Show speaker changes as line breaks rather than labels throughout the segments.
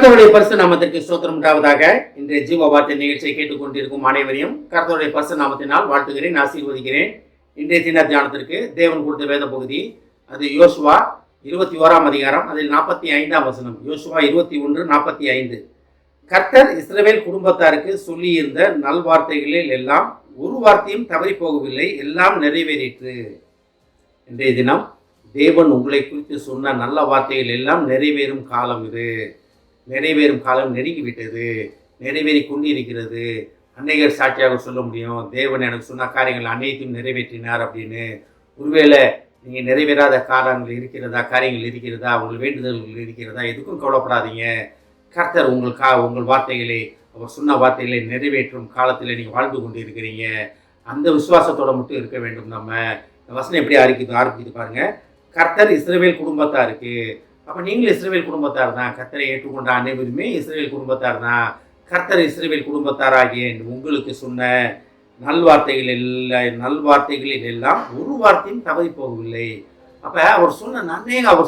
கர்த்தருடைய பரிசு நாமத்திற்கு ஸ்தோத்திரம் உண்டாவதாக. இன்றைய ஜீவ வார்த்தை நிகழ்ச்சியை கேட்டுக்கொண்டிருக்கும் அனைவரையும் கர்த்தருடைய பரிசு நாமத்தினால் வாழ்த்துகிறேன், ஆசீர்வதிக்கிறேன். இன்றைய தின தியானத்திற்கு தேவன் கொடுத்த வேத பகுதி அது யோசுவா 21ஆம் அதிகாரம், அதில் 45ஆம் வசனம். யோசுவா 21:45. கர்த்தர் இஸ்ரவேல் குடும்பத்தாருக்கு சொல்லியிருந்த நல்வார்த்தைகளில் எல்லாம் ஒரு வார்த்தையும் தவறி போகவில்லை, எல்லாம் நிறைவேறிற்று. இன்றைய தினம் தேவன் உங்களை குறித்து சொன்ன நல்ல வார்த்தைகள் எல்லாம் நிறைவேறும் காலம் இது. நிறைவேறும் காலம் நெருங்கிவிட்டது, நிறைவேறி கொண்டு இருக்கிறது. அன்னையர் சாட்சியாக சொல்ல முடியும், தேவன் எனக்கு சொன்ன காரியங்கள் அனைத்தையும் நிறைவேற்றினார் அப்படின்னு. ஒருவேளை நீங்கள் நிறைவேறாத காலங்கள் இருக்கிறதா, காரியங்கள் இருக்கிறதா, உங்கள் வேண்டுதல்கள் இருக்கிறதா, எதுக்கும் கவலைப்படாதீங்க. கர்த்தர் உங்கள் வார்த்தைகளை, அவர் சொன்ன வார்த்தைகளை நிறைவேற்றும் காலத்தில் நீங்கள் வாழ்ந்து கொண்டு இருக்கிறீங்க. அந்த விசுவாசத்தோடு மட்டும் இருக்க வேண்டும். நம்ம வசனம் எப்படி ஆரம்பிக்குது பாருங்க. கர்த்தர் இஸ்ரவேல் குடும்பத்தாருக்கு. அப்போ நீங்களும் இஸ்ரவேல் குடும்பத்தார் தான். கர்த்தரை ஏற்றுக்கொண்ட அனைவருமே இஸ்ரவேல் குடும்பத்தார் தான். கர்த்தர் இஸ்ரவேல் குடும்பத்தாராகிய உங்களுக்கு சொன்ன நல்வார்த்தைகளில் எல்லாம் ஒரு வார்த்தையும் தவறி போகவில்லை. அப்போ அவர்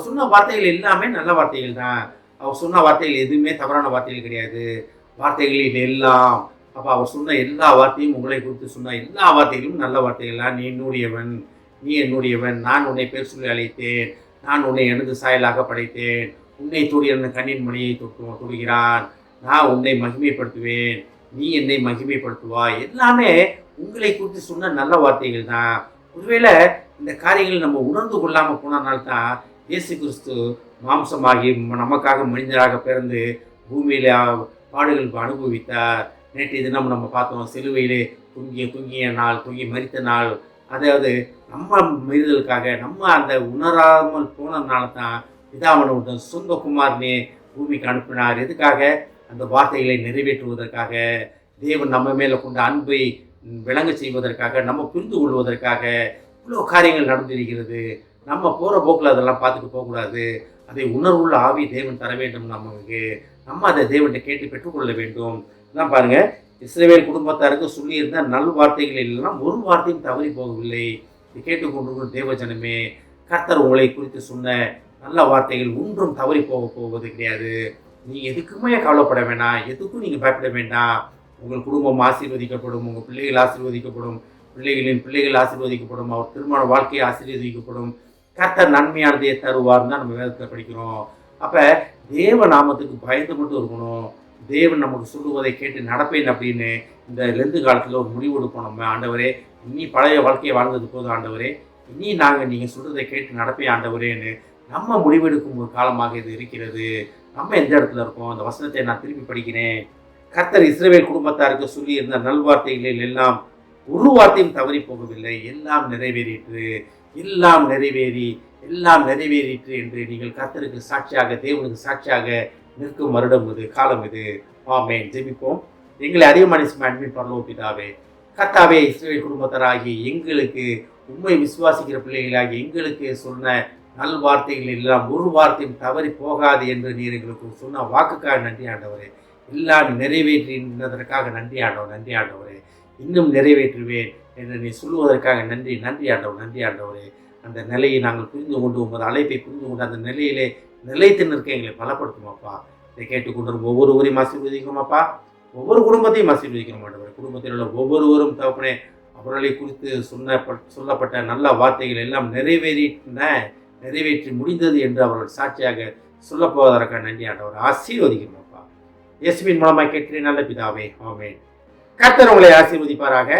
சொன்ன வார்த்தைகள் எல்லாமே நல்ல வார்த்தைகள் தான். அவர் சொன்ன வார்த்தைகள் எதுவுமே தவறான வார்த்தைகள் கிடையாது. வார்த்தைகளில் எல்லாம், அப்போ அவர் சொன்ன எல்லா வார்த்தையும், உங்களை குறித்து சொன்ன எல்லா வார்த்தைகளும் நல்ல வார்த்தைகள் தான். நீ என்னுடையவன், நான் உன்னை பேர் சொல்லி அழைத்தேன், நான் உன்னை எனது சாயலாக படைத்தேன், உன்னை தொடிய கண்ணின் மணியை தொடுகிறான், நான் உன்னை மகிமைப்படுத்துவேன், நீ என்னை மகிமைப்படுத்துவாய். எல்லாமே உங்களை குறித்து சொன்ன நல்ல வார்த்தைகள் தான். ஒருவேளை இந்த காரியங்கள் நம்ம உணர்ந்து கொள்ளாமல் போனனால்தான் இயேசு கிறிஸ்து மாம்சமாகி நமக்காக மனிதராக பிறந்து பூமியில் பாடுகள் அனுபவித்தார். நேற்றைய தினம் நம்ம பார்த்தோம், சிலுவையிலே தூங்கி மரித்த நாள். அதாவது நம்ம மீறுதலுக்காக, நம்ம அந்த உணராமல் போனதுனால தான் பிதாவனுடைய சொந்த குமாரனே பூமிக்கு அனுப்பினார். எதுக்காக? அந்த வார்த்தைகளை நிறைவேற்றுவதற்காக, தேவன் நம்ம மேலே கொண்ட அன்பை விளங்க செய்வதற்காக, நம்ம புரிந்து கொள்வதற்காக. இவ்வளோ காரியங்கள் நடந்திருக்கிறது. நம்ம போகிற போக்கில் அதெல்லாம் பார்த்துட்டு போகக்கூடாது. அதை உணர்வுள்ள ஆவி தேவன் தர வேண்டும் நமக்கு. நம்ம அதை தேவன்கிட்ட கேட்டு பெற்றுக்கொள்ள வேண்டும். தான் பாருங்கள், இஸ்ரவேல் குடும்பத்தாருக்கு சொல்லியிருந்த நல்வார்த்தைகள் எல்லாம் ஒரு வார்த்தையும் தவறி போகவில்லை. இது கேட்டுக்கொண்டிருக்கும் தேவஜனமே, கர்த்தர் உங்களை குறித்து சொன்ன நல்ல வார்த்தைகள் ஒன்றும் தவறி போவது கிடையாது. நீங்கள் எதுக்குமே கவலைப்பட வேண்டாம், எதுக்கும் நீங்கள் பயப்பட வேண்டாம். உங்கள் குடும்பம் ஆசீர்வதிக்கப்படும், உங்கள் பிள்ளைகள் ஆசீர்வதிக்கப்படும், பிள்ளைகளின் பிள்ளைகள் ஆசீர்வதிக்கப்படும், அவர் திருமண வாழ்க்கையை ஆசீர்வதிக்கப்படும். கர்த்தர் நன்மையானதையே தருவார்னு தான் நம்ம வேதத்தை படிக்கிறோம். அப்போ தேவ நாமத்துக்கு பயந்து மட்டும் இருக்கணும். தேவன் நமக்கு சொல்லுவதை கேட்டு நடப்பேன் அப்படின்னு இந்த லெந்து காலத்தில் ஒரு முடிவு எடுப்போம். நம்ம ஆண்டவரே, இனி பழைய வாழ்க்கையை வாழ்ந்தது போதும் ஆண்டவரே, இனி நீங்கள் சொல்கிறதை கேட்டு நடப்பேன் ஆண்டவரேன்னு நம்ம முடிவெடுக்கும் ஒரு காலமாக இது இருக்கிறது. நம்ம எந்த இடத்துல இருக்கோம்? அந்த வசனத்தை நான் திருப்பி படிக்கிறேன். கர்த்தர் இஸ்ரவேல் குடும்பத்தாருக்கு சொல்லியிருந்த நல்வார்த்தைகளில் எல்லாம் ஒரு வார்த்தையும் தவறி போகவில்லை, எல்லாம் நிறைவேறிற்று, எல்லாம் நிறைவேறிற்று என்று நீங்கள் கர்த்தருக்கு சாட்சியாக, தேவனுக்கு சாட்சியாக நிற்கும் வருடம் இது, காலம் இது. ஆமென். ஜெபிப்போம். எங்களை அதிகமான அன்பின் பரலோக பிதாவே, கர்த்தாவே, இஸ்ரவேல் குடும்பத்தாராகி எங்களுக்கு, உண்மை விசுவாசிக்கிற பிள்ளைகளாகி எங்களுக்கு சொன்ன நல்வார்த்தைகள் எல்லாம் ஒரு வார்த்தையும் தவறி போகாது என்று நீர் எங்களுக்கு சொன்ன வாக்குக்காக நன்றி ஆண்டவரே. எல்லாம் நிறைவேற்றினதற்காக நன்றி ஆண்டவரே. இன்னும் நிறைவேற்றுவேன் என்று நீ சொல்லுவதற்காக நன்றி ஆண்டவரே. அந்த நிலையை நாங்கள் புரிந்து கொண்டு, உமது அழைப்பை புரிந்து கொண்டு அந்த நிலையிலே நிலைத்து நிற்க எங்களை பலப்படுத்துமாப்பா. இதை கேட்டுக்கொண்டு ஒவ்வொருவரையும் ஆசீர்வதிக்கணுமாப்பா. ஒவ்வொரு குடும்பத்தையும் ஆசீர்வதிக்கணும் ஆண்டவரே. குடும்பத்தில் உள்ள ஒவ்வொருவரும் தகப்பனே, அவர்களை குறித்து சொல்லப்பட்ட நல்ல வார்த்தைகள் எல்லாம் நிறைவேற்றி முடிந்தது என்று அவர்கள் சாட்சியாக சொல்லப்போவதற்காக நன்றி ஆண்டவர். ஆசீர்வதிக்கணுமாப்பா. இயேசுவின் மூலமாக கேட்கிறேன் நல்ல பிதாவே. ஆமென். கர்த்தர் உங்களை ஆசீர்வதிப்பாராக.